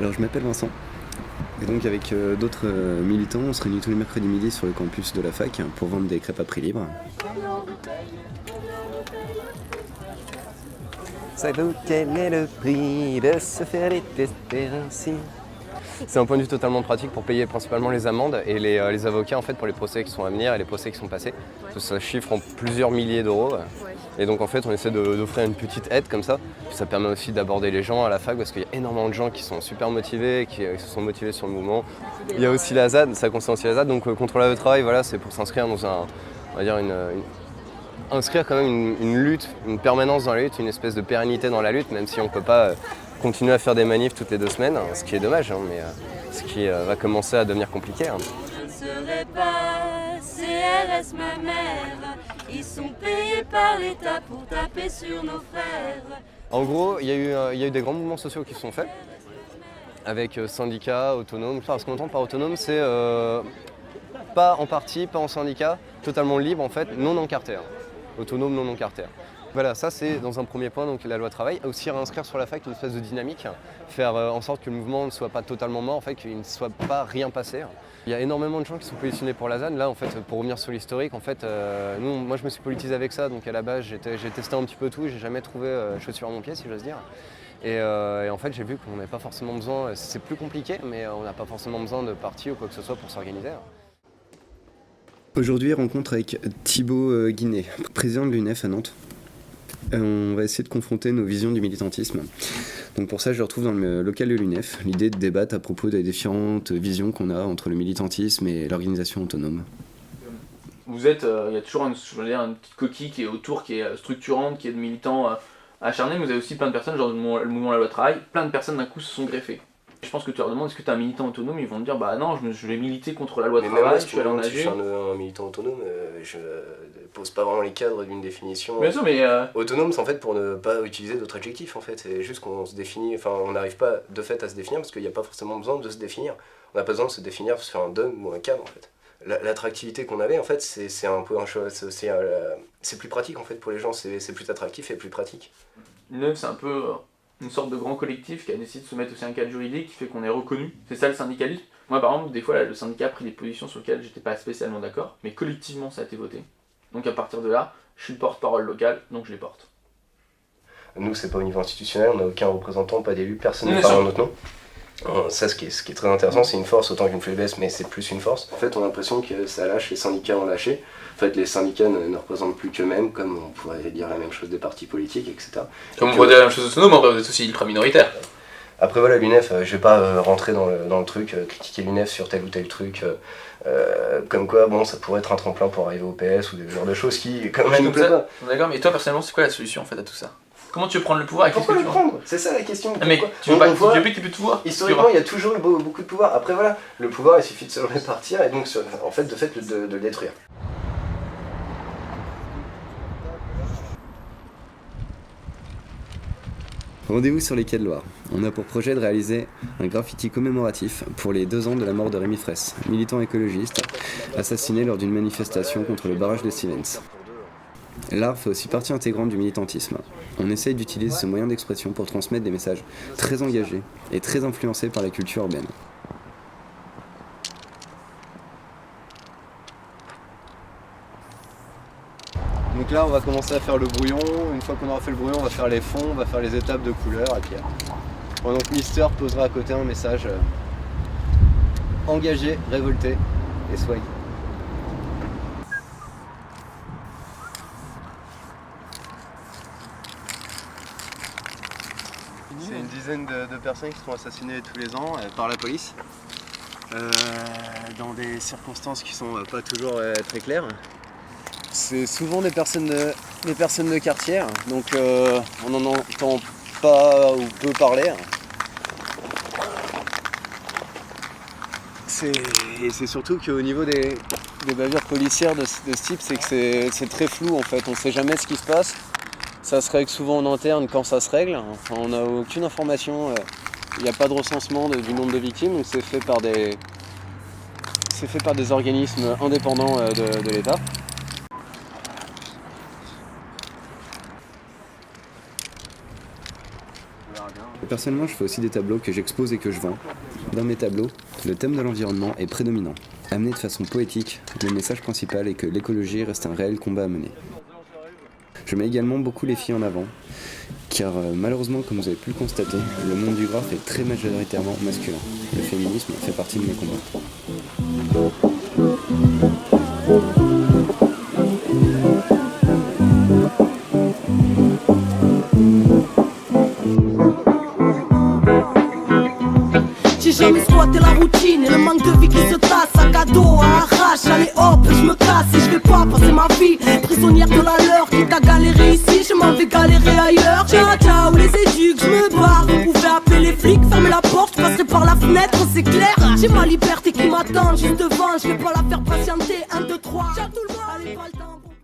Alors je m'appelle Vincent, et donc avec d'autres militants, on se réunit tous les mercredis midi sur le campus de la fac pour vendre des crêpes à prix libre. Savez-vous quel est le prix de se faire détester ainsi? C'est un point de vue totalement pratique pour payer principalement les amendes et les avocats en fait pour les procès qui sont à venir et les procès qui sont passés. Ça chiffre en plusieurs milliers d'euros. Et donc en fait on essaie d'offrir une petite aide comme ça. Puis ça permet aussi d'aborder les gens à la fac parce qu'il y a énormément de gens qui sont super motivés, qui se sont motivés sur le mouvement. Il y a aussi la ZAD, ça concerne aussi la ZAD, donc contrôle de travail, voilà, c'est pour s'inscrire dans inscrire quand même une lutte, une permanence dans la lutte, une espèce de pérennité dans la lutte, même si on ne peut pas continuer à faire des manifs toutes les 2 semaines, ce qui est dommage, mais ce qui va commencer à devenir compliqué. Je ne serai pas CRS ma mère, ils sont payés par l'État pour taper sur nos frères. En gros, il y a eu des grands mouvements sociaux qui se sont faits, avec syndicats, autonomes. Alors, ce qu'on entend par autonome, c'est pas en parti, pas en syndicat, totalement libre en fait, non encarté. Autonome, non encarté. Voilà, ça c'est dans un premier point, donc la loi travail, aussi réinscrire sur la fac une espèce de dynamique, faire en sorte que le mouvement ne soit pas totalement mort, en fait, qu'il ne soit pas rien passé. Il y a énormément de gens qui sont positionnés pour la ZAN. Là, en fait, pour revenir sur l'historique, en fait, moi je me suis politisé avec ça, donc à la base j'ai testé un petit peu tout, j'ai jamais trouvé chaussure à mon pied, si j'ose dire. Et en fait, j'ai vu qu'on n'avait pas forcément besoin, c'est plus compliqué, mais on n'a pas forcément besoin de parti ou quoi que ce soit pour s'organiser. Aujourd'hui, rencontre avec Thibaut Guinet, président de l'UNEF à Nantes. On va essayer de confronter nos visions du militantisme. Donc pour ça, je le retrouve dans le local de l'UNEF, l'idée de débattre à propos des différentes visions qu'on a entre le militantisme et l'organisation autonome. Vous êtes, il y a toujours une petite coquille qui est autour, qui est structurante, qui est de militants acharnés, mais vous avez aussi plein de personnes, genre le mouvement La Loi Travail, plein de personnes d'un coup se sont greffées. Je pense que tu leur demandes est-ce que tu es un militant autonome, ils vont te dire bah non, je vais militer contre la loi de travail, je suis allé en AG. Si je suis un militant autonome, je pose pas vraiment les cadres d'une définition. Bien sûr, mais autonome, c'est en fait pour ne pas utiliser d'autres adjectifs en fait, c'est juste qu'on se définit, enfin on n'arrive pas de fait à se définir parce qu'il n'y a pas forcément besoin de se définir. On n'a pas besoin de se définir sur un dogme ou un cadre en fait. L'attractivité qu'on avait en fait, c'est un peu un choix, c'est plus pratique en fait pour les gens, c'est plus attractif et plus pratique. L'UNEF, c'est un peu une sorte de grand collectif qui a décidé de se mettre aussi un cadre juridique qui fait qu'on est reconnu. C'est ça le syndicalisme. Moi par exemple, des fois là, le syndicat a pris des positions sur lesquelles j'étais pas spécialement d'accord, mais collectivement ça a été voté. Donc à partir de là, je suis le porte-parole local, donc je les porte. Nous c'est pas au niveau institutionnel, on n'a aucun représentant, pas d'élu, personne ne parle en notre nom. Ça ce qui est très intéressant, c'est une force autant qu'une faiblesse, mais c'est plus une force. En fait on a l'impression que ça lâche, les syndicats ont lâché. En fait les syndicats ne représentent plus qu'eux-mêmes, comme on pourrait dire la même chose des partis politiques, etc. Comme on pourrait dire la même chose autonome, vous êtes aussi ultra minoritaire. Après voilà, l'UNEF, je vais pas rentrer dans le truc, critiquer l'UNEF sur tel ou tel truc, comme quoi bon ça pourrait être un tremplin pour arriver au PS ou des genres de choses qui quand même nous plaît pas. D'accord, mais toi personnellement c'est quoi la solution en fait à tout ça? Comment tu veux prendre le pouvoir et pourquoi le prendre? C'est ça la question. Mais tu veux pas qu'il y ait plus de pouvoir? Historiquement il y a toujours eu beaucoup de pouvoir, après voilà, le pouvoir il suffit de se le répartir et donc en fait de le détruire. Rendez-vous sur les quais de Loire. On a pour projet de réaliser un graffiti commémoratif pour les 2 ans de la mort de Rémi Fraisse, militant écologiste, assassiné lors d'une manifestation contre le barrage de Sivens. L'art fait aussi partie intégrante du militantisme. On essaye d'utiliser ce moyen d'expression pour transmettre des messages très engagés et très influencés par la culture urbaine. Donc là on va commencer à faire le brouillon, une fois qu'on aura fait le brouillon on va faire les fonds, on va faire les étapes de couleur et puis donc Mister posera à côté un message engagé, révolté et swag. C'est une dizaine de personnes qui sont assassinées tous les ans par la police dans des circonstances qui sont pas toujours très claires. C'est souvent des personnes de quartier, donc on n'en entend pas ou peu parler. C'est surtout qu'au niveau des bavures policières de ce type, c'est que c'est très flou en fait, on ne sait jamais ce qui se passe. Ça se règle souvent en interne quand ça se règle, enfin, on n'a aucune information, il n'y a pas de recensement du nombre de victimes, donc c'est fait par des organismes indépendants de l'État. personnellement, je fais aussi des tableaux que j'expose et que je vends. Dans mes tableaux, le thème de l'environnement est prédominant. Amené de façon poétique, le message principal est que l'écologie reste un réel combat à mener. Je mets également beaucoup les filles en avant, car malheureusement, comme vous avez pu le constater, le monde du graphe est très majoritairement masculin. Le féminisme fait partie de mes combats. J'ai jamais squatté la routine et le manque de vie qui se tasse. Sac à dos, à arrache, allez hop, je me casse et je vais pas passer ma vie prisonnière de la leur. Quitte à galérer ici, je m'en vais galérer ailleurs. Ciao ciao les éduques, je me barre. Vous pouvez appeler les flics, fermez la porte, je passerai par la fenêtre, c'est clair. J'ai ma liberté qui m'attend juste devant, je vais pas la faire patienter. 1, 2, 3, ciao tout le monde, allez pas le temps.